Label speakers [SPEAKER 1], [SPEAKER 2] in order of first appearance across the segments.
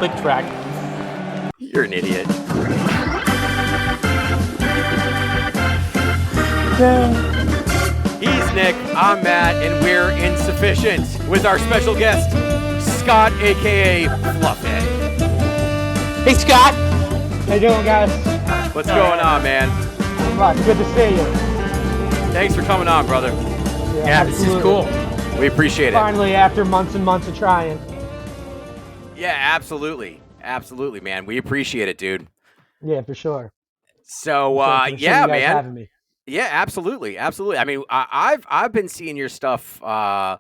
[SPEAKER 1] click track.
[SPEAKER 2] You're an idiot. He's Nick, I'm Matt, and we're Insufficient with our special guest, Scott, a.k.a. Fluffhead.
[SPEAKER 1] Hey, Scott.
[SPEAKER 3] How you doing, guys?
[SPEAKER 2] What's going on, man?
[SPEAKER 3] Not much. Good to see you.
[SPEAKER 2] Thanks for coming on, brother.
[SPEAKER 1] Yeah, this is cool.
[SPEAKER 2] We appreciate it.
[SPEAKER 3] Finally, after months and months of trying.
[SPEAKER 2] Yeah, absolutely. Absolutely, man. We appreciate it, dude.
[SPEAKER 3] Yeah, for sure.
[SPEAKER 2] So, yeah, man. Yeah, absolutely. Absolutely. I mean, I've been seeing your stuff on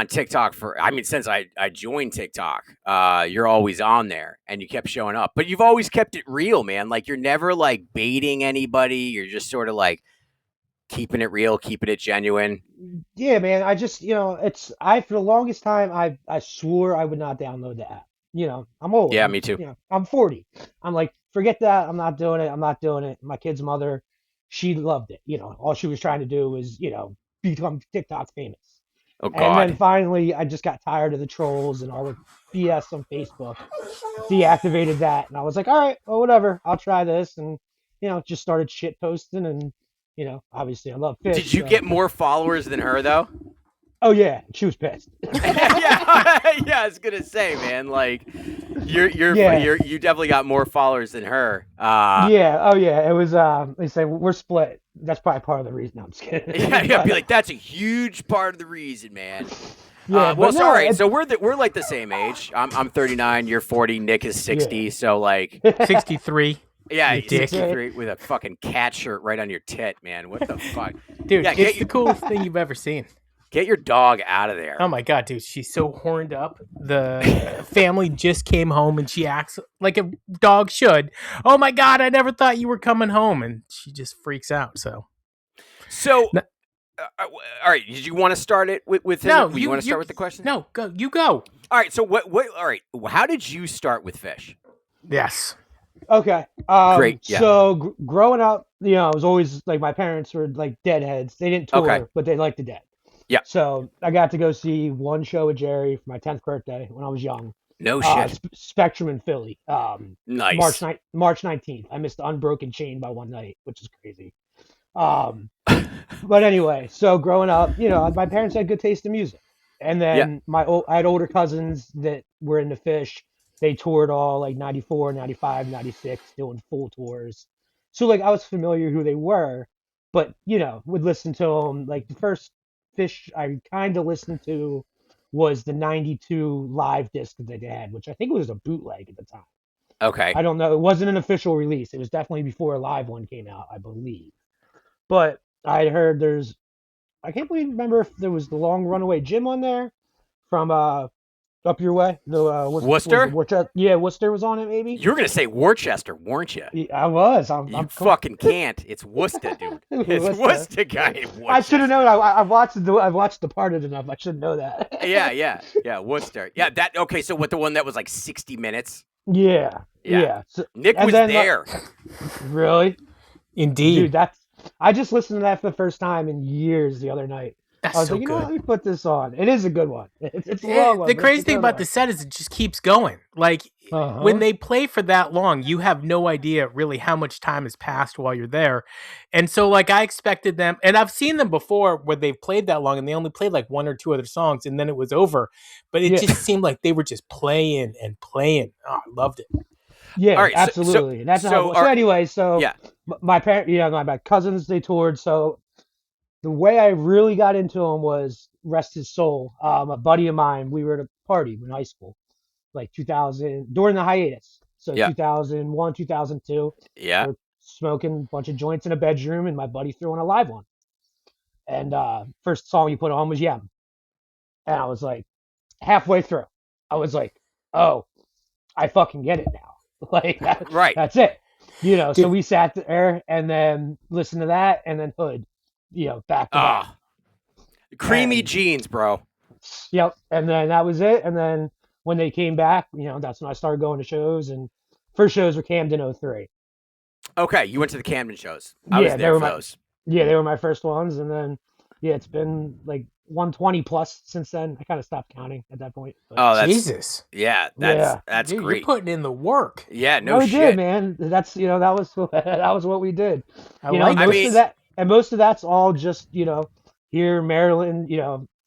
[SPEAKER 2] TikTok since I joined TikTok. You're always on there and you kept showing up. But you've always kept it real, man. Like, you're never like baiting anybody. You're just sort of like keeping it real, keeping it genuine.
[SPEAKER 3] Yeah, man. I just, for the longest time, I swore I would not download the app. I'm old.
[SPEAKER 2] Yeah, me too.
[SPEAKER 3] I'm 40. I'm like, forget that. I'm not doing it. I'm not doing it. My kid's mother, she loved it. All she was trying to do was, become TikTok famous.
[SPEAKER 2] Oh, God.
[SPEAKER 3] And then finally, I just got tired of the trolls and all the BS on Facebook. Deactivated that, and I was like, all right, well, whatever. I'll try this, and just started shit posting, and obviously, I love fish.
[SPEAKER 2] Did you get more followers than her though?
[SPEAKER 3] Oh yeah, she was pissed.
[SPEAKER 2] yeah, I was gonna say, man, like you definitely got more followers than her.
[SPEAKER 3] Yeah, oh yeah, it was. They say we're split. That's probably part of the reason. I'm just kidding.
[SPEAKER 2] Yeah, be like, that's a huge part of the reason, man.
[SPEAKER 3] Yeah,
[SPEAKER 2] well, sorry. So we're like the same age. I'm 39. You're 40. Nick is 60.
[SPEAKER 3] Yeah.
[SPEAKER 2] So like
[SPEAKER 1] 63.
[SPEAKER 2] Yeah,
[SPEAKER 1] You dick.
[SPEAKER 2] 63 with a fucking cat shirt right on your tit, man. What the fuck,
[SPEAKER 1] Dude?
[SPEAKER 2] Yeah,
[SPEAKER 1] it's the coolest thing you've ever seen.
[SPEAKER 2] Get your dog out of there.
[SPEAKER 1] Oh my God, dude, she's so horned up. The family just came home and she acts like a dog should. Oh my God, I never thought you were coming home, and she just freaks out. So,
[SPEAKER 2] all right. Did you want to start it with him?
[SPEAKER 1] No,
[SPEAKER 2] you want to start with the question?
[SPEAKER 1] No, go. You go.
[SPEAKER 2] All right. So what? All right. How did you start with fish?
[SPEAKER 1] Yes.
[SPEAKER 3] Okay.
[SPEAKER 2] Great. Yeah.
[SPEAKER 3] So growing up, it was always like my parents were like Deadheads. They didn't tour, but they liked the Dead.
[SPEAKER 2] Yeah.
[SPEAKER 3] So I got to go see one show with Jerry for my 10th birthday when I was young.
[SPEAKER 2] No shit.
[SPEAKER 3] Spectrum in Philly.
[SPEAKER 2] Nice.
[SPEAKER 3] March 19th. I missed the Unbroken Chain by one night, which is crazy. But anyway, so growing up, my parents had good taste in music. And then I had older cousins that were into Fish. They toured all like 94, 95, 96, doing full tours. So like I was familiar who they were, but would listen to them. Like the first Fish I kind of listened to was the 92 live disc that they had, which I think was a bootleg at the time.
[SPEAKER 2] Okay.
[SPEAKER 3] I don't know. It wasn't an official release. It was definitely before a live one came out, I believe. But I heard I can't remember if there was the Long Runaway Jim on there from Up Your Way.
[SPEAKER 2] Worcester?
[SPEAKER 3] Worcester was on it, maybe.
[SPEAKER 2] You were gonna say Worcester, weren't you?
[SPEAKER 3] Yeah, I was.
[SPEAKER 2] You fucking can't. It's Worcester, dude. It's Worcester guy.
[SPEAKER 3] I should have known. I watched Departed enough. I should know that.
[SPEAKER 2] Yeah. Worcester. Yeah. That. Okay. So what? The one that was like 60 minutes.
[SPEAKER 3] Yeah. So,
[SPEAKER 2] Nick was there.
[SPEAKER 3] Really?
[SPEAKER 1] Indeed.
[SPEAKER 3] Dude, I just listened to that for the first time in years the other night.
[SPEAKER 1] That's
[SPEAKER 3] I was
[SPEAKER 1] so
[SPEAKER 3] like,
[SPEAKER 1] good.
[SPEAKER 3] Let me put this on. It is a good one. It's a long one.
[SPEAKER 1] The crazy thing about the set is it just keeps going. Like when they play for that long, you have no idea really how much time has passed while you're there. And so like I expected them, and I've seen them before where they've played that long and they only played like one or two other songs and then it was over. But it just seemed like they were just playing and playing. Oh, I loved it.
[SPEAKER 3] Yeah,
[SPEAKER 2] right,
[SPEAKER 3] absolutely. My parents, my cousins, they toured. So the way I really got into them was rest his soul. A buddy of mine, we were at a party in high school, like 2000 during the hiatus. So 2001, 2002.
[SPEAKER 2] Yeah.
[SPEAKER 3] We're smoking a bunch of joints in a bedroom, and my buddy threw on a live one. And first song he put on was Yem. And I was like, halfway through, I was like, oh, I fucking get it now. Like that's it. So we sat there and then listened to that and then Hood, back to back.
[SPEAKER 2] Creamy jeans, bro.
[SPEAKER 3] Yep. And then that was it. And then when they came back, that's when I started going to shows, and first shows were Camden 03.
[SPEAKER 2] Okay, you went to the Camden shows. I was there for those.
[SPEAKER 3] Yeah, they were my first ones, and then it's been like 120 plus since then. I kind of stopped counting at that point. But.
[SPEAKER 2] Oh,
[SPEAKER 1] Jesus.
[SPEAKER 2] That's
[SPEAKER 1] Dude,
[SPEAKER 2] great.
[SPEAKER 1] You're putting in the work.
[SPEAKER 2] Yeah, no shit.
[SPEAKER 3] Did, man. That's that was what we did. Most of that's all just here, Maryland,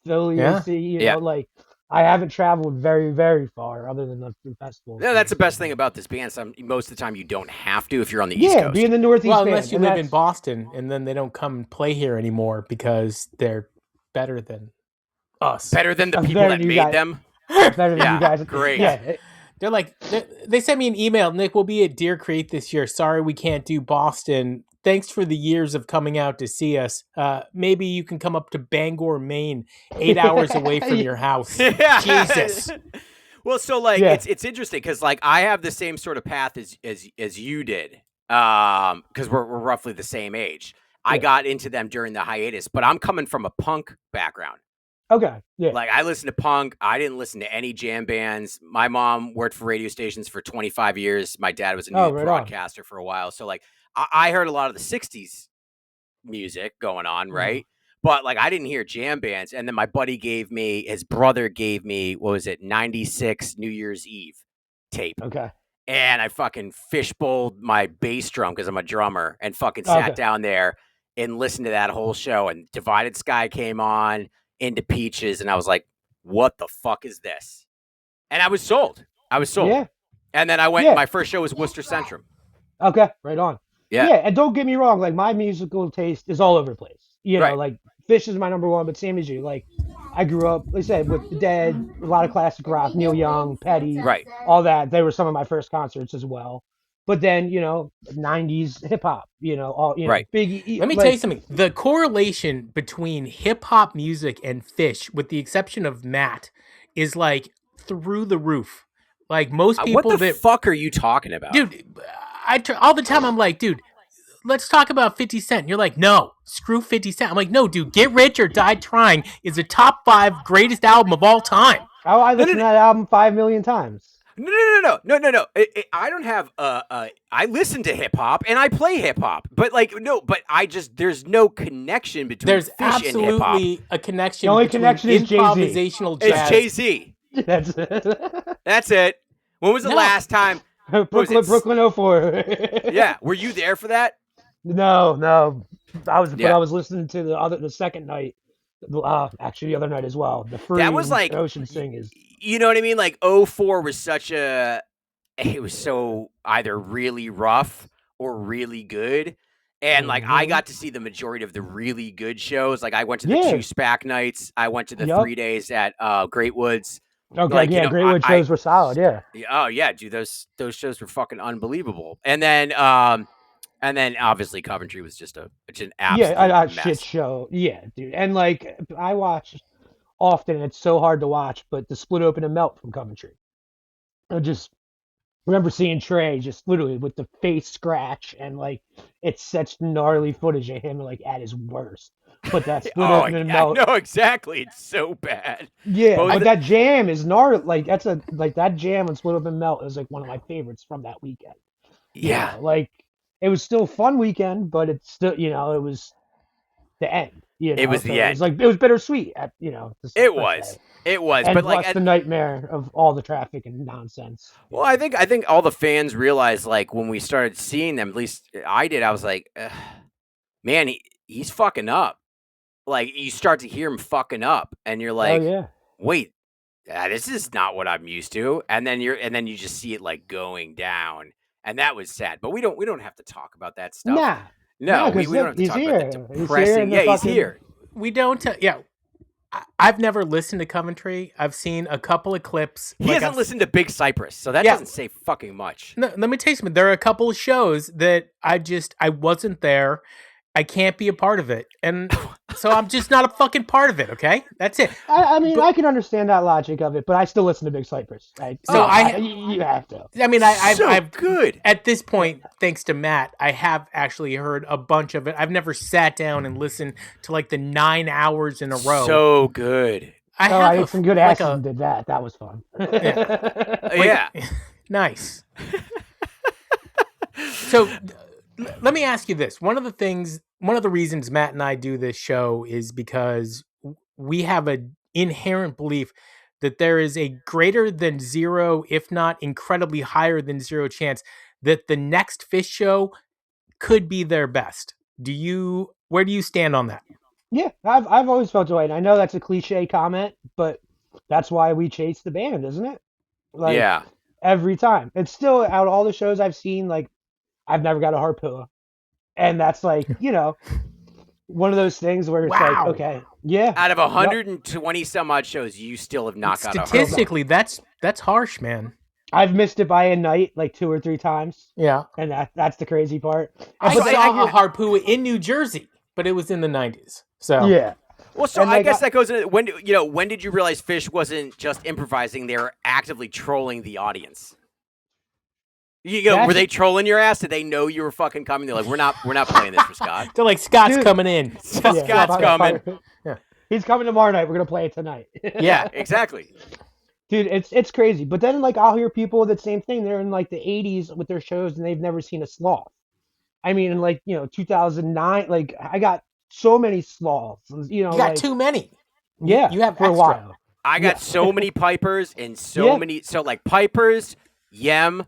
[SPEAKER 3] Philly,
[SPEAKER 1] Yeah.
[SPEAKER 3] AC, like I haven't traveled very, very far other than the festival.
[SPEAKER 2] Yeah, that's the best thing about this band. Most of the time, you don't have to if you're on the East Coast.
[SPEAKER 3] Yeah, being the Northeast
[SPEAKER 1] well,
[SPEAKER 3] band.
[SPEAKER 1] Unless you live in Boston, and then they don't come and play here anymore because they're better than us.
[SPEAKER 2] Better than the people that made them?
[SPEAKER 3] Better than you guys.
[SPEAKER 2] Great.
[SPEAKER 3] Yeah.
[SPEAKER 1] They're like, they sent me an email. Nick, we'll be at Deer Creek this year. Sorry we can't do Boston. Thanks for the years of coming out to see us. Maybe you can come up to Bangor, Maine, 8 hours away from your house.
[SPEAKER 2] Yeah.
[SPEAKER 1] Jesus.
[SPEAKER 2] Well, so like it's interesting because like I have the same sort of path as you did, because we're roughly the same age. I got into them during the hiatus, but I'm coming from a punk background.
[SPEAKER 3] Okay. Yeah.
[SPEAKER 2] Like I listened to punk. I didn't listen to any jam bands. My mom worked for radio stations for 25 years. My dad was a news broadcaster for a while. So like I heard a lot of the 60s music going on, right? But like I didn't hear jam bands. And then my buddy his brother gave me, what was it, 96 New Year's Eve tape.
[SPEAKER 3] Okay.
[SPEAKER 2] And I fucking fishbowled my bass drum because I'm a drummer and fucking sat down there and listened to that whole show. And Divided Sky came on, Into Peaches, and I was like, what the fuck is this? And I was sold.
[SPEAKER 3] Yeah.
[SPEAKER 2] And then I went, my first show was Worcester Centrum.
[SPEAKER 3] Okay, right on.
[SPEAKER 2] Yeah.
[SPEAKER 3] And don't get me wrong, like my musical taste is all over the place. Like Fish is my number one, but same as you. Like I grew up, like I said, with The Dead, a lot of classic rock, Neil Young, Petty, all that. They were some of my first concerts as well. But then, 90s hip hop, Biggie.
[SPEAKER 1] Let me tell you something. The correlation between hip hop music and Fish, with the exception of Matt, is like through the roof. Like most people.
[SPEAKER 2] What the fuck are you talking about?
[SPEAKER 1] Dude, all the time I'm like, dude, let's talk about 50 Cent. And you're like, no, screw 50 Cent. I'm like, no, dude, Get Rich or Die Trying is a top 5 greatest album of all time.
[SPEAKER 3] Oh, I listened to that album 5 million times.
[SPEAKER 2] No. I don't have I listen to hip hop and I play hip hop, but there's no connection between
[SPEAKER 1] There's
[SPEAKER 2] Fish and hip hop.
[SPEAKER 1] There's absolutely a connection.
[SPEAKER 3] The only
[SPEAKER 1] between
[SPEAKER 3] connection is
[SPEAKER 1] improvisational
[SPEAKER 3] Jay-Z.
[SPEAKER 1] jazz.
[SPEAKER 2] It's Jay-Z.
[SPEAKER 3] That's
[SPEAKER 2] it. When was the last time?
[SPEAKER 3] Brooklyn 04.
[SPEAKER 2] Yeah, were you there for that?
[SPEAKER 3] No. I was listening to the second night. Actually, the other night as well. The Free
[SPEAKER 2] that was like
[SPEAKER 3] Ocean Singers.
[SPEAKER 2] You know what I mean? Like 04 was it was so either really rough or really good. And like I got to see the majority of the really good shows. Like I went to the 2 SPAC nights. I went to the 3 days at Great Woods.
[SPEAKER 3] Okay, Great Woods shows were solid. Yeah.
[SPEAKER 2] Oh yeah, dude, those shows were fucking unbelievable. And then obviously Coventry was just an absolute mess.
[SPEAKER 3] Shit show. Yeah, dude. And like I watch often, and it's so hard to watch, but the Split Open and Melt from Coventry. I just remember seeing Trey just literally with the face scratch, and like it's such gnarly footage of him like at his worst. But that Split Open and Melt.
[SPEAKER 2] No, exactly. It's so bad.
[SPEAKER 3] Yeah, but that jam is gnarly. Like that jam on Split Open and Melt is like one of my favorites from that weekend.
[SPEAKER 2] Yeah.
[SPEAKER 3] Like it was still a fun weekend, but it's still it was the end.
[SPEAKER 2] It was the end.
[SPEAKER 3] It was bittersweet.
[SPEAKER 2] It was.
[SPEAKER 3] And
[SPEAKER 2] but
[SPEAKER 3] plus the nightmare of all the traffic and nonsense.
[SPEAKER 2] Well, I think all the fans realized, like when we started seeing them, at least I did. I was like, man, he's fucking up. Like you start to hear him fucking up, and you're like, wait, this is not what I'm used to. And then you just see it like going down, and that was sad. But we don't have to talk about that stuff. No, we don't have to talk about that depressing. He's here.
[SPEAKER 1] We don't. I've never listened to Coventry. I've seen a couple of clips.
[SPEAKER 2] He hasn't listened to Big Cypress, so that doesn't say fucking much.
[SPEAKER 1] No, let me tell you something. There are a couple of shows that I wasn't there. I can't be a part of it. And so I'm just not a fucking part of it, okay? That's it.
[SPEAKER 3] I mean, I can understand that logic of it, but I still listen to Big Cypress. You have to.
[SPEAKER 1] I mean, I've
[SPEAKER 2] good.
[SPEAKER 1] At this point, thanks to Matt, I have actually heard a bunch of it. I've never sat down and listened to like the 9 hours in a row.
[SPEAKER 2] So good.
[SPEAKER 3] I had some good asses and did that. That was fun.
[SPEAKER 2] Yeah.
[SPEAKER 1] Nice. So let me ask you this. One of the reasons Matt and I do this show is because we have an inherent belief that there is a greater than zero, if not incredibly higher than zero chance that the next Phish show could be their best. Where do you stand on that?
[SPEAKER 3] Yeah, I've always felt that way. And I know that's a cliche comment, but that's why we chase the band, isn't it? Like,
[SPEAKER 2] yeah.
[SPEAKER 3] Every time. It's still, out of all the shows I've seen, like, I've never got a Harpoa. And that's like, one of those things where it's like, okay, yeah.
[SPEAKER 2] Out of 120 some odd shows, you still have not got a Harpoa.
[SPEAKER 1] Statistically, that's harsh, man.
[SPEAKER 3] I've missed it by a night like 2 or 3 times.
[SPEAKER 1] Yeah.
[SPEAKER 3] And that's the crazy part.
[SPEAKER 1] I saw a Harpoa in New Jersey, but it was in the 90s. So
[SPEAKER 3] yeah.
[SPEAKER 2] Well, so I guess that goes into when did you realize Phish wasn't just improvising; they were actively trolling the audience? Were they trolling your ass? Did they know you were fucking coming? They're like, we're not playing this for Scott.
[SPEAKER 1] They're like, Scott's coming in.
[SPEAKER 2] Scott's coming.
[SPEAKER 3] Yeah. He's coming tomorrow night. We're gonna play it tonight.
[SPEAKER 2] Yeah, exactly.
[SPEAKER 3] Dude, it's crazy. But then like I'll hear people that same thing. They're in like the 80s with their shows and they've never seen a sloth. I mean, in like 2009, like I got so many sloths. You got
[SPEAKER 1] like, too many.
[SPEAKER 3] Yeah,
[SPEAKER 1] you have
[SPEAKER 3] for
[SPEAKER 1] extra.
[SPEAKER 3] a while.
[SPEAKER 2] I got so many pipers and so many. So like pipers, Yem,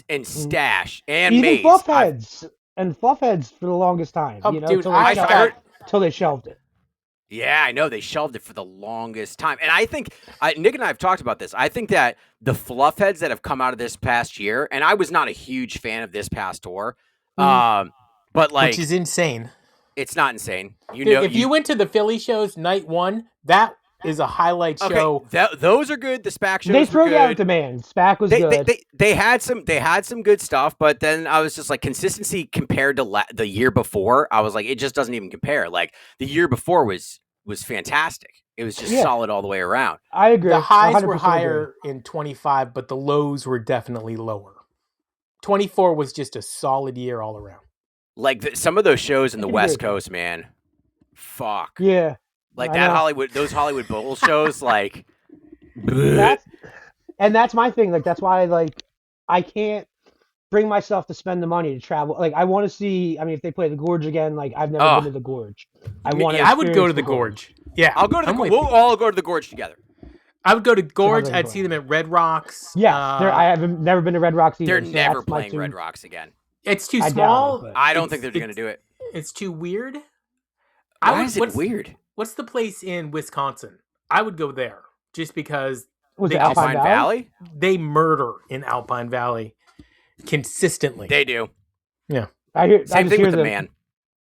[SPEAKER 2] and Stash and
[SPEAKER 3] even
[SPEAKER 2] Maze.
[SPEAKER 3] Fluffheads for the longest time.
[SPEAKER 1] Dude,
[SPEAKER 3] until they shelved it.
[SPEAKER 2] Yeah, I know they shelved it for the longest time, and I think Nick and I have talked about this. I think that the Fluffheads that have come out of this past year, and I was not a huge fan of this past tour, but like,
[SPEAKER 1] which is insane.
[SPEAKER 2] It's not insane.
[SPEAKER 1] If you went to the Philly shows night 1, that is a highlight show.
[SPEAKER 2] Those are good. The SPAC shows
[SPEAKER 3] they threw
[SPEAKER 2] good.
[SPEAKER 3] Out demand. SPAC was good.
[SPEAKER 2] They had some good stuff, but then I was just like, consistency compared to the year before, I was like, it just doesn't even compare. Like the year before was fantastic. It was just solid all the way around.
[SPEAKER 3] I agree.
[SPEAKER 1] The highs were higher in 25, but the lows were definitely lower. 24 was just a solid year all around.
[SPEAKER 2] Like some of those shows in the West Coast, man. Fuck.
[SPEAKER 3] Yeah.
[SPEAKER 2] Like those Hollywood Bowl shows, like.
[SPEAKER 3] That's my thing. Like that's why I can't bring myself to spend the money to travel. Like I want to see. I mean, if they play the Gorge again, like I've never been to the Gorge. I
[SPEAKER 1] would go to the Gorge. Yeah,
[SPEAKER 2] I'll go to the. We'll all go to the Gorge together.
[SPEAKER 1] I would go to Gorge. I'd see them at Red Rocks.
[SPEAKER 3] Yeah, I haven't never been to Red Rocks either.
[SPEAKER 2] They're never playing Red Rocks again.
[SPEAKER 1] It's too small.
[SPEAKER 2] I don't think they're going to do it.
[SPEAKER 1] It's too weird.
[SPEAKER 2] Why is it weird?
[SPEAKER 1] What's the place in Wisconsin? I would go there just because.
[SPEAKER 3] Was it Alpine Valley?
[SPEAKER 1] They murder in Alpine Valley consistently.
[SPEAKER 2] They do.
[SPEAKER 1] Yeah.
[SPEAKER 2] Same thing with the Man.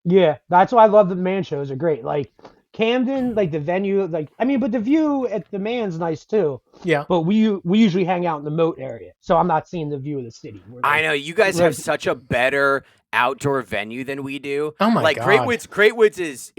[SPEAKER 3] Yeah, that's why I love the Man shows. Are great. Like Camden, like the venue, like I mean, but the view at the Man's nice too.
[SPEAKER 1] Yeah.
[SPEAKER 3] But we usually hang out in the Moat area, so I'm not seeing the view of the city.
[SPEAKER 2] I know you guys have such a better outdoor venue than we do.
[SPEAKER 1] Oh my god!
[SPEAKER 2] Great Woods is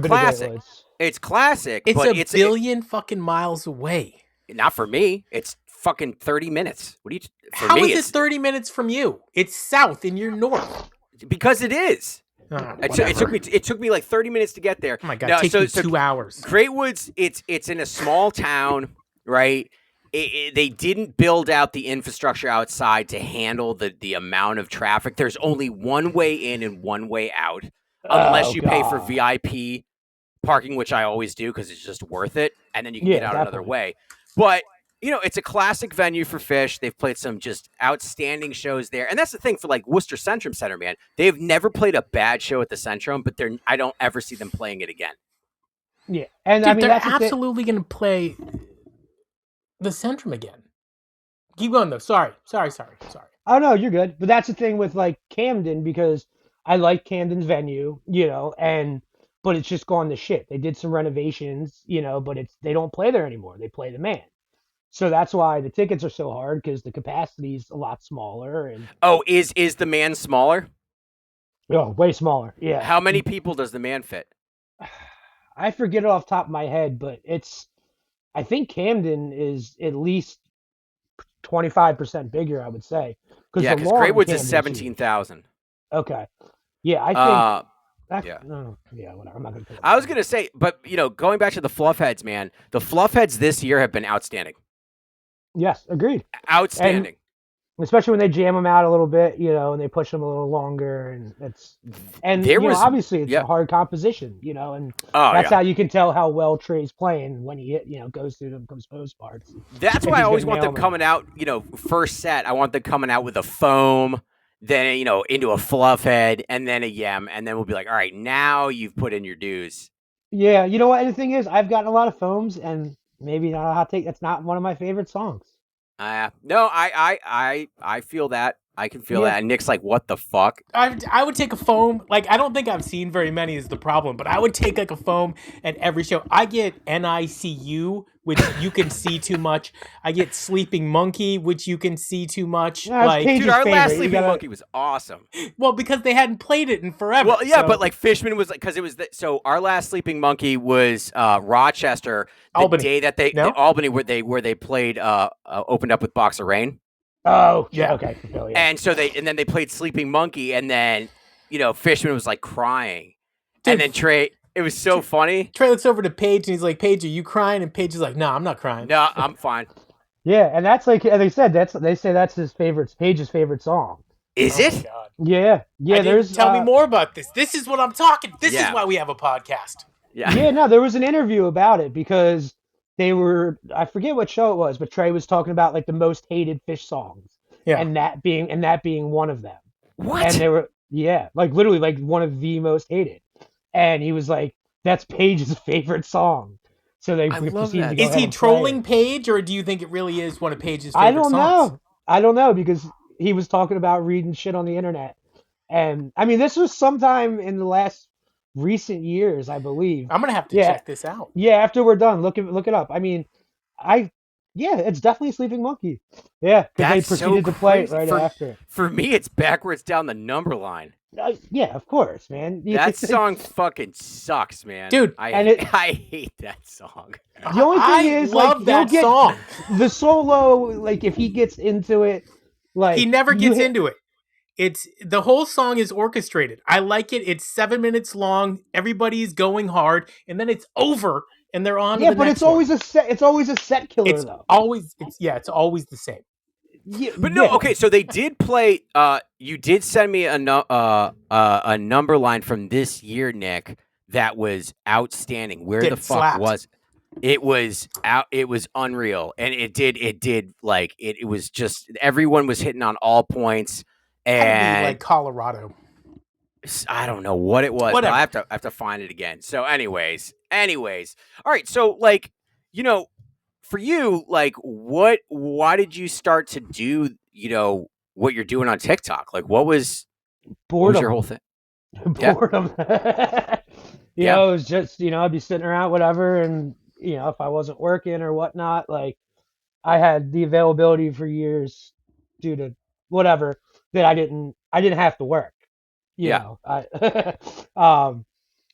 [SPEAKER 2] classic. It's classic.
[SPEAKER 1] It's a billion fucking miles away.
[SPEAKER 2] Not for me. It's fucking 30 minutes. What do you?
[SPEAKER 1] How is it 30 minutes from you? It's south and you're north.
[SPEAKER 2] Because it is. It took me like 30 minutes to get there.
[SPEAKER 1] Oh my god! It takes me 2 hours.
[SPEAKER 2] Great Woods. It's in a small town, right? They didn't build out the infrastructure outside to handle the amount of traffic. There's only one way in and one way out, unless you pay for VIP parking, which I always do because it's just worth it, and then you can get out another way. But it's a classic venue for Phish. They've played some just outstanding shows there, and that's the thing for like Worcester Centrum Center, man. They've never played a bad show at the Centrum, but I don't ever see them playing it again.
[SPEAKER 3] Yeah, and
[SPEAKER 1] dude, they're absolutely going to play the Centrum again. Keep going though. Sorry.
[SPEAKER 3] Oh no, you're good. But that's the thing with like Camden, because I like Camden's venue, but it's just gone to shit. They did some renovations, but they don't play there anymore. They play the Man. So that's why the tickets are so hard, because the capacity is a lot smaller. And
[SPEAKER 2] is the Man smaller?
[SPEAKER 3] Oh, way smaller. Yeah.
[SPEAKER 2] How many people does the Man fit?
[SPEAKER 3] I forget it off the top of my head, but I think Camden is at least 25% bigger, I would say.
[SPEAKER 2] Because Great Woods is 17,000.
[SPEAKER 3] Okay. Yeah, I think.
[SPEAKER 2] Yeah,
[SPEAKER 3] whatever. I'm not gonna.
[SPEAKER 2] I was gonna say, but going back to the Fluffheads, man, the Fluffheads this year have been outstanding.
[SPEAKER 3] Yes, agreed.
[SPEAKER 2] Outstanding.
[SPEAKER 3] especially when they jam them out a little bit, and they push them a little longer, obviously it's a hard composition, and that's how you can tell how well Trey's playing when he goes through the composed parts.
[SPEAKER 2] That's why I always want them coming out, first set. I want them coming out with a foam, then into a fluff head, and then a yem, and then we'll be like, all right, now you've put in your dues.
[SPEAKER 3] Yeah, you know what? And the thing is, I've gotten a lot of foams, and maybe not a hot take. That's not one of my favorite songs.
[SPEAKER 2] No, I feel that. I can feel that. And Nick's like, what the fuck?
[SPEAKER 1] I would take a foam. Like, I don't think I've seen very many is the problem, but I would take like a foam at every show. I get NICU, which you can see too much. I get Sleeping Monkey, which you can see too much.
[SPEAKER 3] Like, dude,
[SPEAKER 2] our last Sleeping Monkey was awesome.
[SPEAKER 1] Well, because they hadn't played it in forever.
[SPEAKER 2] Well, yeah, but like Fishman was like, because it was so our last Sleeping Monkey was Rochester,
[SPEAKER 1] Albany.
[SPEAKER 2] Day that Albany where they played opened up with Box of Rain.
[SPEAKER 3] Oh, yeah, okay. Yeah.
[SPEAKER 2] And so then they played Sleeping Monkey, and then Fishman was like crying, and then Trey. It was so funny.
[SPEAKER 1] Trey looks over to Paige and he's like, "Paige, are you crying?" And Paige is like, "No, I'm not crying.
[SPEAKER 2] No, I'm fine."
[SPEAKER 3] Yeah, and that's like they said. They say that's Paige's favorite song.
[SPEAKER 2] Is it?
[SPEAKER 1] God.
[SPEAKER 3] Yeah.
[SPEAKER 1] Tell me more about this. This is what I'm talking. This is why we have a podcast.
[SPEAKER 2] Yeah.
[SPEAKER 3] Yeah. No, there was an interview about it because they were. I forget what show it was, but Trey was talking about like the most hated Fish songs.
[SPEAKER 1] Yeah.
[SPEAKER 3] And that being one of them.
[SPEAKER 2] What?
[SPEAKER 3] And they were like literally like one of the most hated. And he was like, "That's Paige's favorite song." So they proceeded to go
[SPEAKER 1] Is he
[SPEAKER 3] and
[SPEAKER 1] trolling Paige, or do you think it really is one of Paige's favorite
[SPEAKER 3] songs? I don't know because he was talking about reading shit on the internet. And I mean, this was sometime in the last recent years, I believe.
[SPEAKER 1] I'm going to have to check this out.
[SPEAKER 3] Yeah, after we're done, look it up. I mean, it's definitely Sleeping Monkey. Yeah, because they proceeded to play it right after.
[SPEAKER 2] For me, it's backwards down the number line.
[SPEAKER 3] Yeah, of course, man.
[SPEAKER 2] That song fucking sucks, man.
[SPEAKER 1] Dude,
[SPEAKER 2] I hate that song.
[SPEAKER 3] The only thing is,
[SPEAKER 1] love that song.
[SPEAKER 3] The solo, like, if he gets into it, like...
[SPEAKER 1] He never gets into it. The whole song is orchestrated. I like it. It's 7 minutes long. Everybody's going hard, and then it's over, and they're on to the next one.
[SPEAKER 3] It's always a set killer, though.
[SPEAKER 1] It's always the same.
[SPEAKER 3] Yeah,
[SPEAKER 2] but no, okay. So they did play. You did send me a number line from this year, Nick. That was outstanding. Where the fuck was it? Was out. It was unreal, and it did like it. It was just everyone was hitting on all points, and
[SPEAKER 1] like Colorado.
[SPEAKER 2] I don't know what it was. I have to find it again. So, anyways, all right. So, like, for you, like, why did you start to do, what you're doing on TikTok? Like, what was your whole thing?
[SPEAKER 3] Boredom. It was just, I'd be sitting around, whatever. And, if I wasn't working or whatnot, like, I had the availability for years due to whatever that I didn't have to work, you know.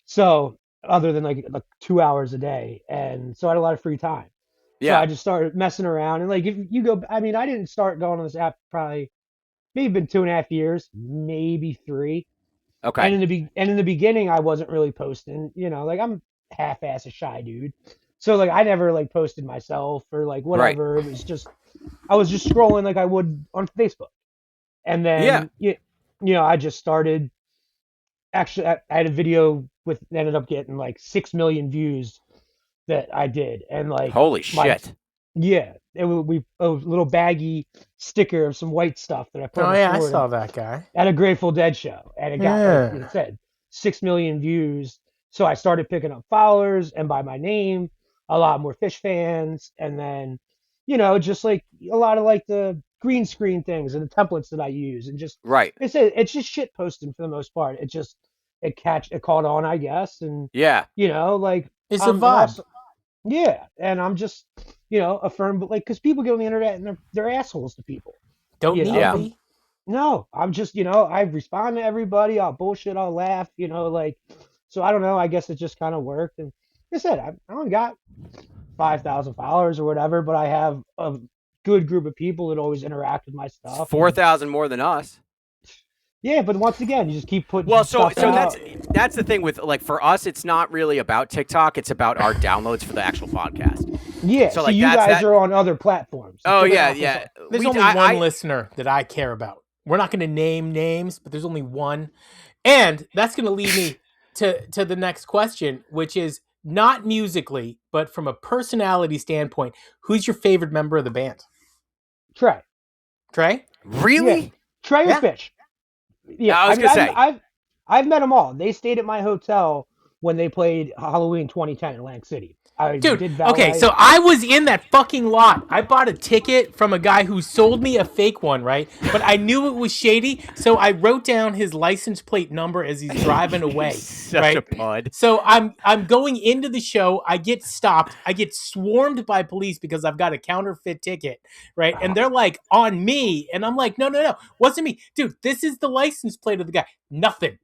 [SPEAKER 3] So other than like 2 hours a day. And so I had a lot of free time. So I just started messing around, and like if you go, I mean, I didn't start going on this app probably maybe been 2.5 years, maybe 3.
[SPEAKER 2] Okay.
[SPEAKER 3] And in the beginning, I wasn't really posting. Like I'm half-ass a shy dude, so like I never like posted myself or like whatever. Right. It was just I was just scrolling like I would on Facebook, and then I just started. Actually, I had a video ended up getting like 6 million views. That I did, and like
[SPEAKER 2] holy shit,
[SPEAKER 3] it was a little baggy sticker of some white stuff that I put.
[SPEAKER 1] I saw that guy
[SPEAKER 3] at a Grateful Dead show, and it got like it said 6 million views. So I started picking up followers, and by my name, a lot more Fish fans, and then just like a lot of like the green screen things and the templates that I use, and just I said it's just shit posting for the most part. It caught on, I guess, and like
[SPEAKER 1] it's a vibe.
[SPEAKER 3] Also, and I'm just, affirm, but like, because people get on the internet and they're assholes to people.
[SPEAKER 1] Don't need me.
[SPEAKER 3] No, I'm just, I respond to everybody. I'll bullshit, I'll laugh, like, so I don't know. I guess it just kind of worked. And like I said, I only got 5,000 followers or whatever, but I have a good group of people that always interact with my stuff.
[SPEAKER 2] 4,000 more than us.
[SPEAKER 3] Yeah, but once again, you just keep putting.
[SPEAKER 2] Well, so that's the thing with like for us, it's not really about TikTok; it's about our downloads for the actual podcast.
[SPEAKER 3] Yeah, so like you guys are on other platforms. room. So
[SPEAKER 2] oh yeah.
[SPEAKER 1] There's only one listener that I care about. We're not going to name names, but there's only one. And that's going to lead me to the next question, which is not musically, but from a personality standpoint, who's your favorite member of the band?
[SPEAKER 3] Trey.
[SPEAKER 2] Really?
[SPEAKER 3] Yeah. Trey or Fish? Yeah,
[SPEAKER 2] I was gonna say.
[SPEAKER 3] I've met them all. They stayed at my hotel when they played Halloween 2010 in Atlantic City.
[SPEAKER 1] Dude, okay, so I was in that fucking lot. I bought a ticket from a guy who sold me a fake one, right? But I knew it was shady, so I wrote down his license plate number as he's driving away.
[SPEAKER 2] Such a pud.
[SPEAKER 1] So I'm going into the show. I get stopped. I get swarmed by police because I've got a counterfeit ticket, right? And they're like on me, and I'm like, no, wasn't me, dude. This is the license plate of the guy. Nothing.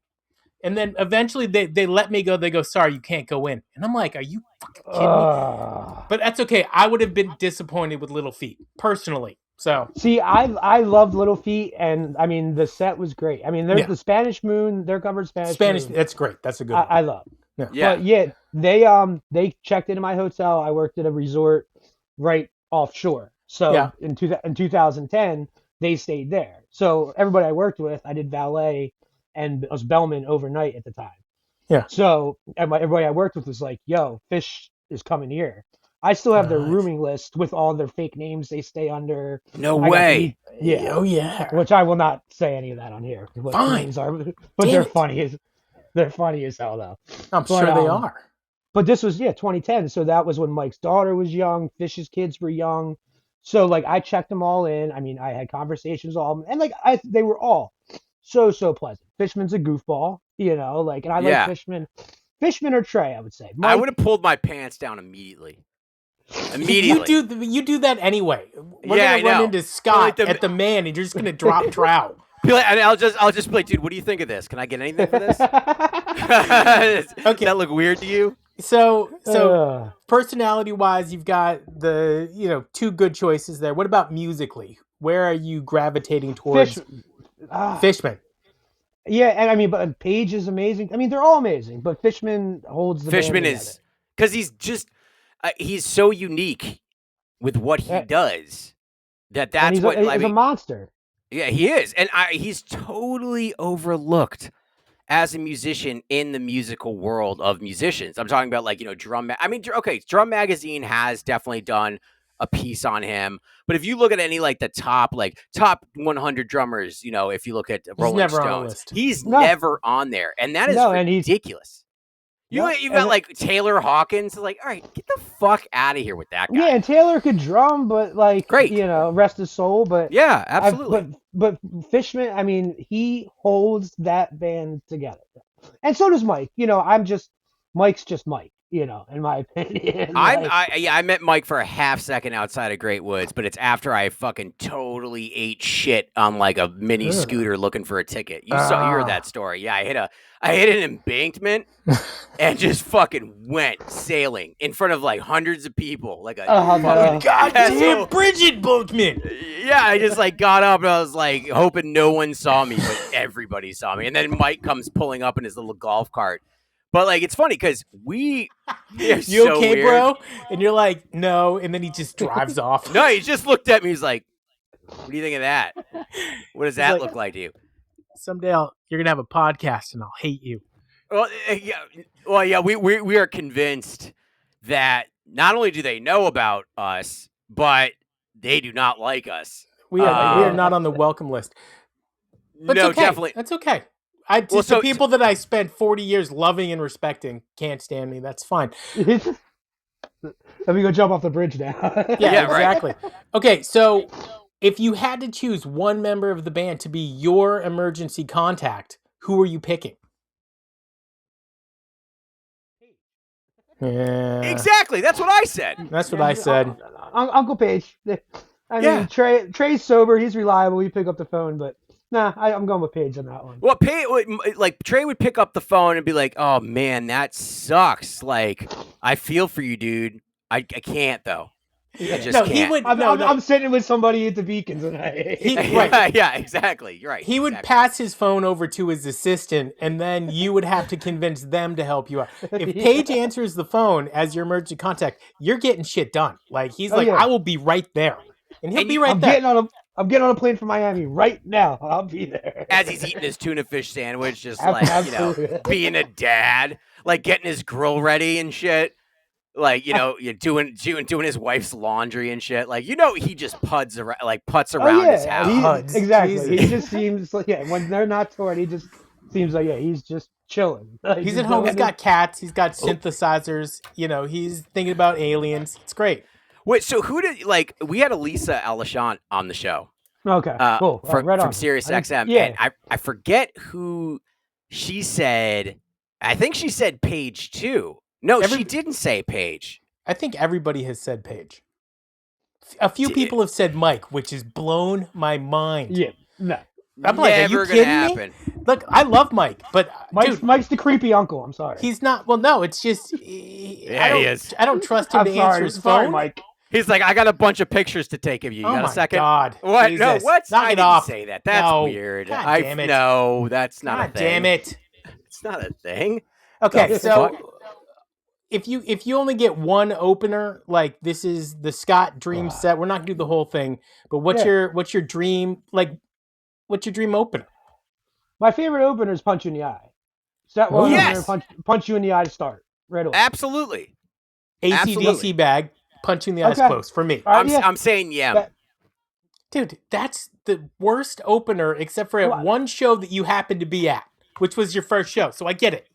[SPEAKER 1] And then eventually they let me go. They go, sorry, you can't go in. And I'm like, are you fucking kidding me? But that's okay. I would have been disappointed with Little Feat, personally. So
[SPEAKER 3] see, I loved Little Feat, and I mean the set was great. I mean, there's the Spanish Moon. They're covered Spanish Moon.
[SPEAKER 1] That's great. That's a good one.
[SPEAKER 3] I love.
[SPEAKER 1] Yeah.
[SPEAKER 3] But yeah, they checked into my hotel. I worked at a resort right offshore. So in 2010, they stayed there. So everybody I worked with, I did valet and I was bellman overnight at the time.
[SPEAKER 1] Yeah.
[SPEAKER 3] So everybody I worked with was like, yo, Fish is coming here. I still have their rooming list with all their fake names they stay under.
[SPEAKER 2] No way.
[SPEAKER 3] Yeah.
[SPEAKER 1] Oh yeah.
[SPEAKER 3] Which I will not say any of that on here. What
[SPEAKER 1] Fine.
[SPEAKER 3] Names are, but they're funny. They're funny as hell though.
[SPEAKER 1] I'm sure they are.
[SPEAKER 3] But this was 2010. So that was when Mike's daughter was young. Fish's kids were young. So like I checked them all in. I mean, I had conversations with all of them, and like they were all so pleasant. Fishman's a goofball, and I like Fishman. Fishman or Trey, I would say.
[SPEAKER 2] I would have pulled my pants down immediately.
[SPEAKER 1] You do that anyway. We're gonna run into Scott at the Man, and you're just gonna drop trout.
[SPEAKER 2] And I'll just be like, dude, what do you think of this? Can I get anything for this? Okay. Does that look weird to you?
[SPEAKER 1] So personality-wise, you've got the two good choices there. What about musically? Where are you gravitating towards? Fishman.
[SPEAKER 3] Yeah, and I mean, but Page is amazing. I mean, they're all amazing, but Fishman holds the
[SPEAKER 2] Fishman
[SPEAKER 3] band
[SPEAKER 2] is because he's just he's so unique with what he does that's
[SPEAKER 3] he's
[SPEAKER 2] what
[SPEAKER 3] he's a monster.
[SPEAKER 2] Yeah, he is, and he's totally overlooked as a musician in the musical world of musicians. I'm talking about Drum. Drum Magazine has definitely done a piece on him, but if you look at any the top 100 drummers, if you look at Rolling Stones, he's never on there, and that is ridiculous. You've got Taylor Hawkins. All right, get the fuck out of here with that guy.
[SPEAKER 3] Yeah, and Taylor could drum, but
[SPEAKER 2] great,
[SPEAKER 3] rest his soul. But
[SPEAKER 2] yeah, absolutely.
[SPEAKER 3] But Fishman, I mean, he holds that band together, and so does Mike. Mike's just Mike. In my opinion.
[SPEAKER 2] I met Mike for a half second outside of Great Woods, but it's after I fucking totally ate shit on a mini scooter looking for a ticket. You heard that story. Yeah, I hit an embankment and just fucking went sailing in front of hundreds of people.
[SPEAKER 1] Goddamn Bridget Boatman.
[SPEAKER 2] Yeah, I just got up and I was hoping no one saw me, but everybody saw me. And then Mike comes pulling up in his little golf cart. But it's funny because you okay, weird.
[SPEAKER 1] Bro? And you're like, no, and then he just drives off.
[SPEAKER 2] No, he just looked at me. He's like, "What do you think of that? What does that look like to you?"
[SPEAKER 1] Someday you're gonna have a podcast, and I'll hate you.
[SPEAKER 2] Well, we are convinced that not only do they know about us, but they do not like us.
[SPEAKER 1] We are not on the welcome list. But
[SPEAKER 2] no,
[SPEAKER 1] okay.
[SPEAKER 2] Definitely,
[SPEAKER 1] that's okay. The people that I spent 40 years loving and respecting can't stand me. That's fine.
[SPEAKER 3] Let me go jump off the bridge now.
[SPEAKER 1] Yeah, exactly. Right. Okay, so if you had to choose one member of the band to be your emergency contact, who are you picking?
[SPEAKER 2] Yeah. Exactly. That's what I said.
[SPEAKER 1] That's what I said.
[SPEAKER 3] Uncle Page. I mean, Trey's sober. He's reliable. You pick up the phone, but... Nah, I'm going with Paige on that one.
[SPEAKER 2] Well, Trey would pick up the phone and be like, "Oh man, that sucks. I feel for you, dude. I can't though. I just can't."
[SPEAKER 3] I'm sitting with somebody at the Beacon tonight.
[SPEAKER 2] Yeah, exactly. You're right.
[SPEAKER 1] He would pass his phone over to his assistant, and then you would have to convince them to help you out. If Paige answers the phone as your emergency contact, you're getting shit done. He's I will be right there. And he'll be right there.
[SPEAKER 3] I'm getting on a plane from Miami right now. I'll be there.
[SPEAKER 2] As he's eating his tuna fish sandwich, just like, being a dad, like getting his grill ready and shit. Like, you're doing his wife's laundry and shit. Like, he just putts around his house.
[SPEAKER 3] Exactly.
[SPEAKER 1] Jesus.
[SPEAKER 3] He just seems like, when they're not touring, he just seems like, he's just chilling. Like,
[SPEAKER 1] he's at home. He's got cats. He's got synthesizers. He's thinking about aliens. It's great.
[SPEAKER 2] Wait, so we had Elisa Alashant on the show.
[SPEAKER 3] Okay, cool.
[SPEAKER 2] From Sirius XM.
[SPEAKER 3] Yeah.
[SPEAKER 2] And I forget who she said. I think she said Page too. No, she didn't say Page.
[SPEAKER 1] I think everybody has said Page. A few people have said Mike, which has blown my mind.
[SPEAKER 3] Yeah, no.
[SPEAKER 1] I'm like, are you kidding me? Look, I love Mike, but
[SPEAKER 3] Mike's the creepy uncle. I'm sorry.
[SPEAKER 1] He's not. Well, no, it's just.
[SPEAKER 2] He is.
[SPEAKER 1] I don't trust him to answer his phone.
[SPEAKER 3] Sorry, Mike.
[SPEAKER 2] He's like, I got a bunch of pictures to take of you. You got a second?
[SPEAKER 1] God.
[SPEAKER 2] What?
[SPEAKER 1] Jesus.
[SPEAKER 2] No, what?
[SPEAKER 1] Knock it off.
[SPEAKER 2] Say that. That's weird.
[SPEAKER 1] God damn it.
[SPEAKER 2] No, that's not a thing.
[SPEAKER 1] Damn it.
[SPEAKER 2] It's not a thing.
[SPEAKER 1] Okay, so if you only get one opener, like this is the Scott Dream set, we're not gonna do the whole thing, but what's your dream, like what's your dream opener?
[SPEAKER 3] My favorite opener is Punch You in the Eye. Set one opener, punch you in the eye to start right away.
[SPEAKER 2] Absolutely.
[SPEAKER 1] AC/DC bag, Punch You in the Eye's close for me.
[SPEAKER 2] I'm saying
[SPEAKER 1] Dude, that's the worst opener except for at one show that you happened to be at, which was your first show. So I get it.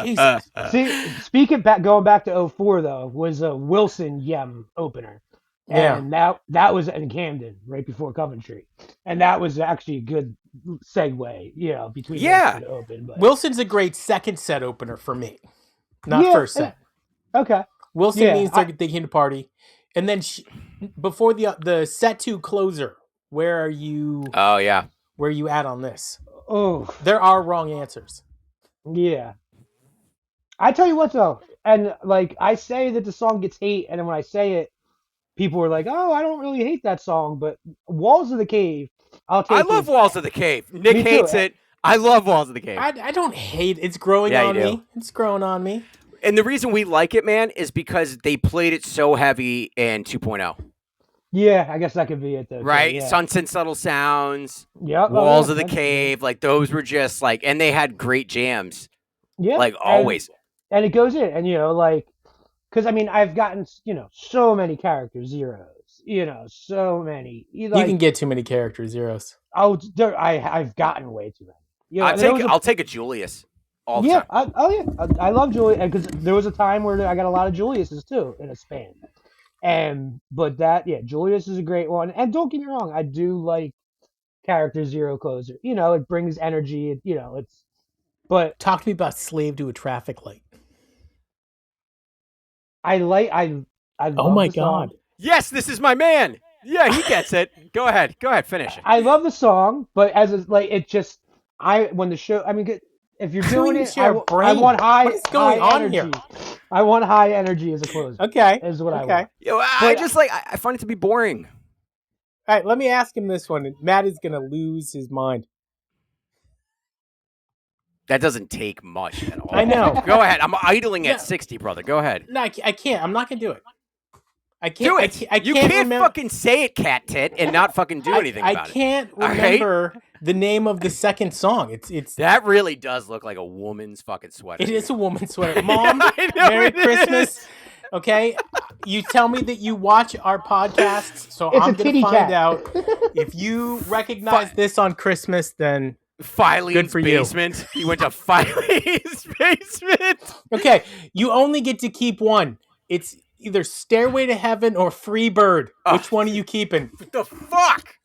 [SPEAKER 1] Jesus.
[SPEAKER 3] See, going back to 04 though, was a Wilson Yem opener. And that was in Camden right before Coventry. And that was actually a good segue, between the open. But
[SPEAKER 1] Wilson's a great second set opener for me. Not first set.
[SPEAKER 3] Okay.
[SPEAKER 1] Wilson means they came to party. And then before the set 2 closer, where are you?
[SPEAKER 2] Oh, yeah.
[SPEAKER 1] Where are you at on this?
[SPEAKER 3] Oh.
[SPEAKER 1] There are wrong answers.
[SPEAKER 3] Yeah. I tell you what, though. And, I say that the song gets hate, and then when I say it, people are like, oh, I don't really hate that song. But Walls of the Cave, I'll take it.
[SPEAKER 2] I love Walls of the Cave. Nick hates it. I love Walls of the Cave.
[SPEAKER 1] I don't hate it. It's growing on me. It's growing on me.
[SPEAKER 2] And the reason we like it, man, is because they played it so heavy in 2.0.
[SPEAKER 3] Yeah, I guess that could be it, though.
[SPEAKER 2] Right?
[SPEAKER 3] Yeah.
[SPEAKER 2] Sunset Subtle Sounds,
[SPEAKER 3] yep,
[SPEAKER 2] Walls of the Cave, those were just and they had great jams.
[SPEAKER 3] Yeah.
[SPEAKER 2] Always.
[SPEAKER 3] And it goes in, and, because, I've gotten, so many character zeros, so many.
[SPEAKER 1] You can get too many character zeros.
[SPEAKER 3] Oh, I've gotten way too many.
[SPEAKER 2] I'll take a Julius. All the time.
[SPEAKER 3] I love Julius, because there was a time where I got a lot of Juliuses too in a span. But Julius is a great one. And don't get me wrong, I do like character zero closer. It brings energy. But
[SPEAKER 1] talk to me about Slave to a Traffic Light.
[SPEAKER 3] I
[SPEAKER 1] oh my God.
[SPEAKER 2] Yes, this is my man. Yeah, he gets it. Go ahead, finish it.
[SPEAKER 3] I love the song, but when the show, if you're doing it, I want high. What is going on energy. Here? I want high energy as a closer.
[SPEAKER 1] Okay,
[SPEAKER 3] is what I want.
[SPEAKER 2] I find it to be boring.
[SPEAKER 1] All right, let me ask him this one. Matt is gonna lose his mind.
[SPEAKER 2] That doesn't take much at all.
[SPEAKER 1] I know.
[SPEAKER 2] Go ahead. I'm idling at 60, brother. Go ahead.
[SPEAKER 1] No, I can't. I'm not gonna do it. I can't
[SPEAKER 2] do it. You can't fucking say it, cat tit, and not fucking do anything about it.
[SPEAKER 1] I can't remember the name of the second song. It's
[SPEAKER 2] that really does look like a woman's fucking sweater.
[SPEAKER 1] It is a woman's sweater. Mom, Merry Christmas. Okay, you tell me that you watch our podcasts, so I'm going to find out if you recognize this on Christmas. Then
[SPEAKER 2] Filene's basement. You went to Filene's basement.
[SPEAKER 1] Okay, you only get to keep one. It's either Stairway to Heaven or Free Bird. Which one are you keeping?
[SPEAKER 2] What the fuck?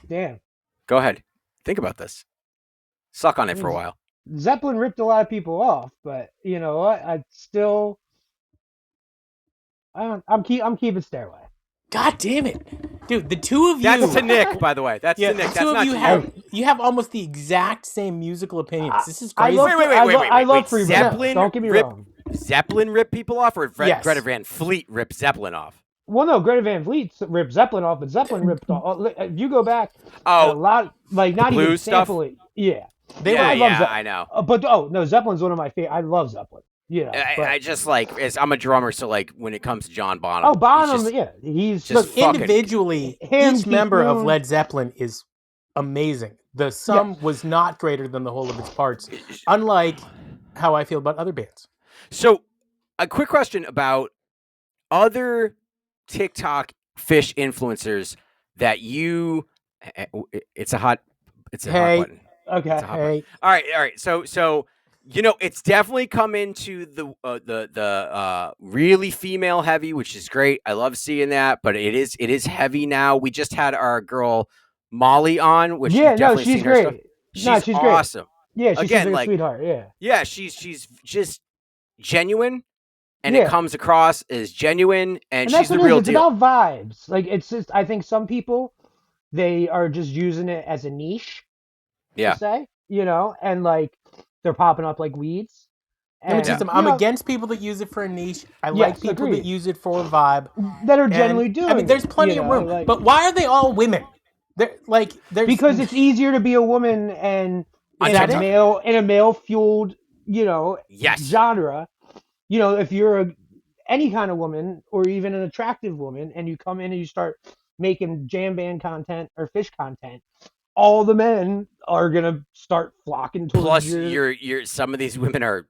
[SPEAKER 3] Damn.
[SPEAKER 2] Go ahead. Think about this. Suck on it for a while.
[SPEAKER 3] Zeppelin ripped a lot of people off, but you know what? I'm keeping Stairway.
[SPEAKER 1] God damn it, dude! The two of you.
[SPEAKER 2] That's to Nick, by the way. That's to Nick.
[SPEAKER 1] The two of you have almost the exact same musical opinions. This is crazy.
[SPEAKER 2] Wait.
[SPEAKER 3] I love Free Zeppelin. Don't get me wrong.
[SPEAKER 2] Zeppelin rip people off, or Greta Van Fleet rip Zeppelin off?
[SPEAKER 3] Well, no, Greta Van Fleet ripped Zeppelin off, but Zeppelin ripped off. If you go back, a lot, not even sampling. Yeah.
[SPEAKER 2] I know.
[SPEAKER 3] But no, Zeppelin's one of my favorite. I love Zeppelin.
[SPEAKER 2] I just I'm a drummer, so when it comes to John Bonham,
[SPEAKER 3] Bonham, he's
[SPEAKER 1] just individually. Each member of Led Zeppelin is amazing. The sum was not greater than the whole of its parts, unlike how I feel about other bands.
[SPEAKER 2] So, a quick question about other TikTok Phish influencers that you. It's a hot button.
[SPEAKER 3] Okay.
[SPEAKER 2] Hey. All right. So it's definitely come into the really female heavy, which is great. I love seeing that, but it is heavy now. We just had our girl Molly on, which you've definitely
[SPEAKER 3] she's
[SPEAKER 2] seen
[SPEAKER 3] great.
[SPEAKER 2] her stuff. She's awesome.
[SPEAKER 3] Great. Yeah, she's a sweetheart.
[SPEAKER 2] Yeah, she's just genuine, and it comes across as genuine, and she's the real deal.
[SPEAKER 3] It's about vibes. Like, it's just, I think some people, they are just using it as a niche. To say, and they're popping up like weeds.
[SPEAKER 1] And, I'm against people that use it for a niche. I like people that use it for a vibe.
[SPEAKER 3] That are generally doing.
[SPEAKER 1] I mean, there's plenty of room, but why are they all women?
[SPEAKER 3] Because it's easier to be a woman and in a male fueled, genre. If you're any kind of woman or even an attractive woman, and you come in and you start making jam band content or Phish content, all the men are gonna start flocking towards.
[SPEAKER 2] Plus, you're some of these women are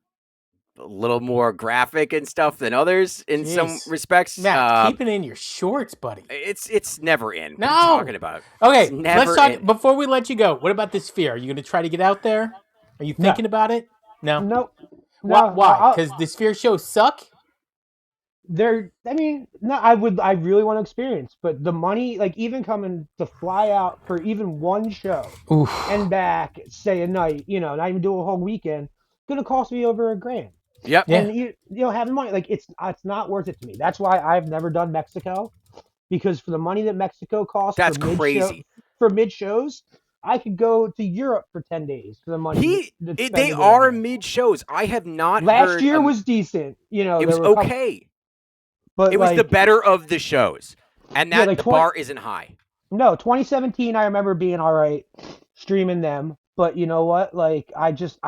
[SPEAKER 2] a little more graphic and stuff than others in some respects.
[SPEAKER 1] Matt, keep it in your shorts, buddy.
[SPEAKER 2] It's never in.
[SPEAKER 1] No,
[SPEAKER 2] what are you talking about.
[SPEAKER 1] Okay, let's talk before we let you go. What about this sphere? Are you going to try to get out there? Are you thinking about it? No.
[SPEAKER 3] Nope.
[SPEAKER 1] Why? Because the sphere shows suck.
[SPEAKER 3] I really want to experience, but the money, even coming to fly out for even one show and back, say a night, not even do a whole weekend, gonna cost me over $1,000.
[SPEAKER 2] Yep.
[SPEAKER 3] And having money, it's not worth it to me. That's why I've never done Mexico, because for the money that Mexico costs,
[SPEAKER 2] that's crazy.
[SPEAKER 3] For mid shows, I could go to Europe for 10 days for the money.
[SPEAKER 2] They are mid shows. I have not.
[SPEAKER 3] Last year was decent.
[SPEAKER 2] It was okay. But it was the better of the shows, and that the bar isn't high.
[SPEAKER 3] No, 2017, I remember being all right streaming them, but you know what? I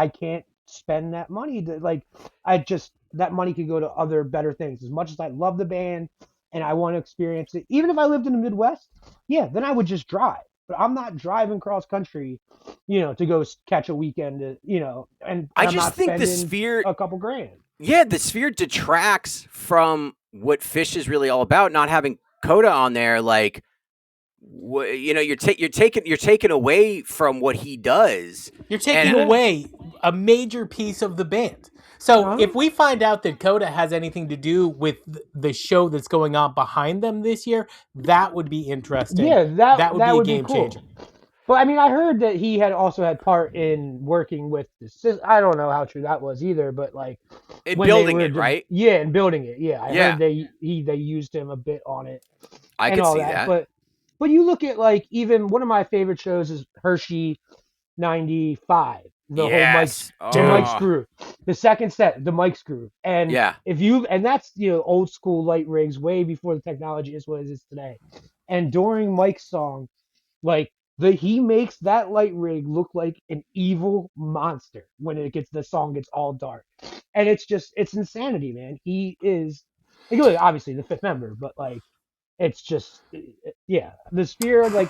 [SPEAKER 3] can't spend that money. That money could go to other better things. As much as I love the band and I want to experience it, even if I lived in the Midwest, then I would just drive. But I'm not driving cross country, to go catch a weekend, and
[SPEAKER 2] I just think the sphere
[SPEAKER 3] a couple $grand.
[SPEAKER 2] Yeah, the sphere detracts from what Phish is really all about. Not having Coda on there, you're taking away from what he does.
[SPEAKER 1] You're taking away a major piece of the band. So if we find out that Coda has anything to do with the show that's going on behind them this year, that would be interesting.
[SPEAKER 3] Yeah, that
[SPEAKER 1] would be a game changer.
[SPEAKER 3] But I mean, I heard that he had also had part in working with the. I don't know how true that was either, but
[SPEAKER 2] in building it, right?
[SPEAKER 3] Yeah, in building it. Yeah, I heard they used him a bit on it.
[SPEAKER 2] I can see that.
[SPEAKER 3] But you look at even one of my favorite shows is Hershey '95. The whole Mike's groove. The second set, the Mike's groove, and that's old school light rigs way before the technology is what it is today. And during Mike's song, he makes that light rig look like an evil monster when the song gets all dark, and it's insanity, man. He is obviously the fifth member, but it's just the sphere.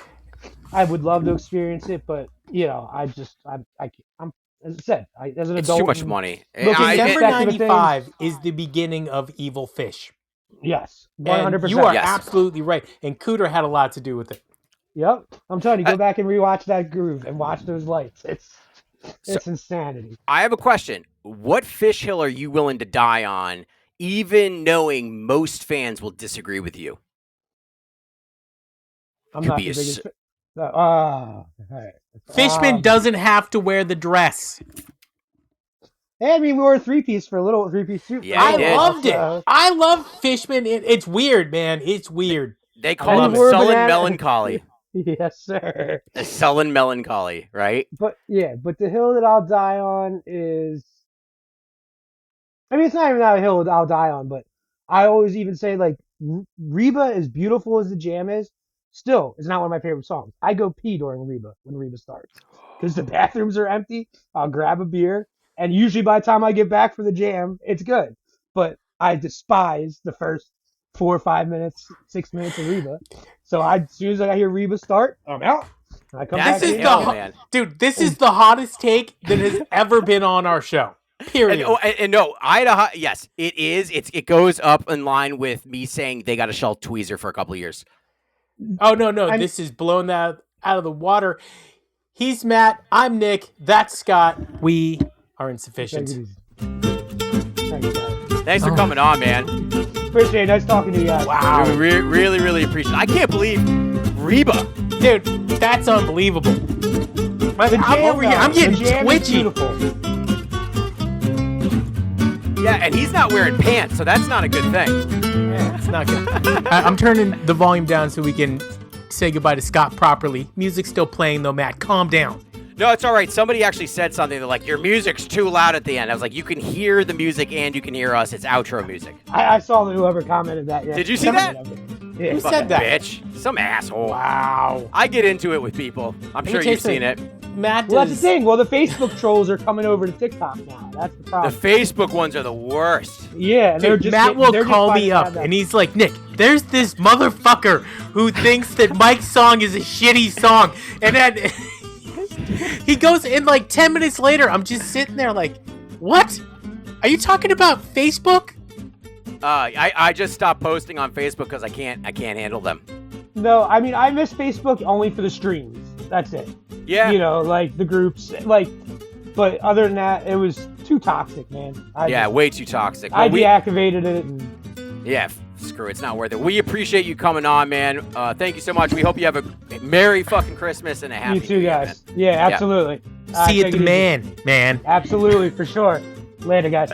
[SPEAKER 3] I would love to experience it, but I'm as I said, as an adult,
[SPEAKER 2] it's too much money.
[SPEAKER 1] December '95 is the beginning of Evil Phish.
[SPEAKER 3] Yes, 100%.
[SPEAKER 1] You are absolutely right, and Cooter had a lot to do with it.
[SPEAKER 3] Yep, I'm telling you, go back and rewatch that groove and watch those lights. It's insanity.
[SPEAKER 2] I have a question. What Phish hill are you willing to die on, even knowing most fans will disagree with you?
[SPEAKER 3] I'm not the biggest.
[SPEAKER 1] Fishman doesn't have to wear the dress.
[SPEAKER 3] Hey, I mean, we wore a three-piece for a little three-piece suit.
[SPEAKER 2] Yeah,
[SPEAKER 1] I loved it. I love Fishman. It's weird, man. It's weird.
[SPEAKER 2] They call him sullen melancholy.
[SPEAKER 3] Yes, sir.
[SPEAKER 2] A sullen melancholy, right?
[SPEAKER 3] But the hill that I'll die on is. I mean, it's not even that hill that I'll die on, but I always even say Reba, as beautiful as the jam is, still is not one of my favorite songs. I go pee during Reba when Reba starts because the bathrooms are empty. I'll grab a beer And usually by the time I get back for the jam, it's good. But I despise the first 4 or 5 minutes, 6 minutes of Reba. So as soon as I hear Reba start, I'm out. I come back in.
[SPEAKER 2] Man.
[SPEAKER 1] Dude, this is the hottest take that has ever been on our show. Period.
[SPEAKER 2] And no, yes, it is. It goes up in line with me saying they got to shelf Tweezer for a couple of years.
[SPEAKER 1] Oh, no. This is blown that out of the water. He's Matt. I'm Nick. That's Scott. We are Insuphishient.
[SPEAKER 2] Thanks for coming on, man.
[SPEAKER 3] Appreciate it. Nice talking to you guys.
[SPEAKER 2] Wow. Dude, really, really appreciate it. I can't believe Reba.
[SPEAKER 1] Dude, that's unbelievable. I'm over here. I'm getting twitchy.
[SPEAKER 2] Yeah, and he's not wearing pants, so that's not a good thing.
[SPEAKER 1] Yeah, it's not good. I'm turning the volume down so we can say goodbye to Scott properly. Music's still playing, though, Matt. Calm down.
[SPEAKER 2] No, it's all right. Somebody actually said something. They're like, your music's too loud at the end. I was like, you can hear the music and you can hear us. It's outro music.
[SPEAKER 3] I saw whoever commented that. Yeah.
[SPEAKER 2] Did you see that?
[SPEAKER 3] Yeah.
[SPEAKER 1] Who said that?
[SPEAKER 2] Bitch. Some asshole.
[SPEAKER 1] Wow.
[SPEAKER 2] I get into it with people. I'm sure you've seen it.
[SPEAKER 1] Matt
[SPEAKER 3] Well, that's the thing. Well, the Facebook trolls are coming over to TikTok now. That's the problem.
[SPEAKER 2] The Facebook ones are the worst.
[SPEAKER 3] Yeah.
[SPEAKER 1] Dude, Matt will call me up and he's like, Nick, there's this motherfucker who thinks that Mike's song is a shitty song. And then he goes in like 10 minutes later. I'm just sitting there like, what? Are you talking about Facebook?
[SPEAKER 2] I just stopped posting on Facebook because I can't handle them.
[SPEAKER 3] No, I mean, I miss Facebook only for the streams. That's it.
[SPEAKER 2] Yeah.
[SPEAKER 3] You know, like the groups, but other than that, it was too toxic, man.
[SPEAKER 2] Way too toxic.
[SPEAKER 3] I deactivated it. And...
[SPEAKER 2] Yeah, screw it. It's not worth it. We appreciate you coming on, man. Thank you so much. We hope you have a Merry fucking Christmas and a Happy
[SPEAKER 3] You too, guys.
[SPEAKER 2] Man.
[SPEAKER 3] Yeah, absolutely.
[SPEAKER 1] See you at the man.
[SPEAKER 3] Absolutely, for sure. Later, guys.